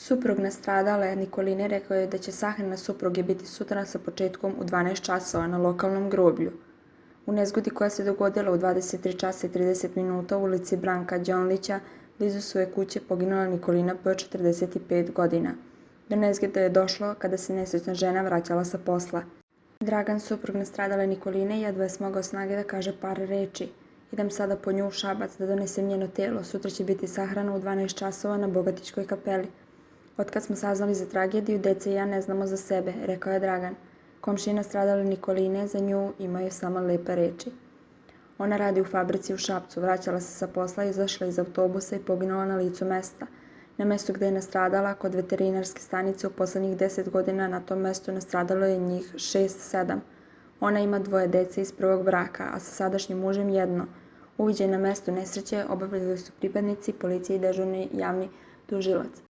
Suprug nastradale Nikoline rekao je da će sahrana supruge biti sutra sa početkom u 12 časova na lokalnom groblju. U nezgodi koja se dogodila u 23 časa i 30 minuta u ulici Branka Đonlića, blizu svoje kuće, poginula Nikolina P. 45 godina. Do nezgode je došlo kada se nesrećna žena vraćala sa posla. Dragan, suprug nastradale Nikoline, jedva je smogao snage da kaže par reči. Idem sada po nju u Šabac da donesem njeno telo. Sutra će biti sahrana u 12 časova na Bogatićkoj kapeli. Otkad smo saznali za tragediju, deca i ja ne znamo za sebe, rekao je Dragan. Komšije nastradale Nikoline za nju imaju samo lepe reči. Ona radi u fabrici u Šapcu, vraćala se sa posla, izašla iz autobusa i poginula na licu mesta. Na mestu gde je nastradala, kod veterinarske stanice, u poslednjih 10 godina na tom mestu nastradalo je njih 6-7. Ona ima 2 dece iz prvog braka, a sa sadašnjim mužem 1. Uviđaj na mestu nesreće obavljali su pripadnici policije i dežurni javni tužilac.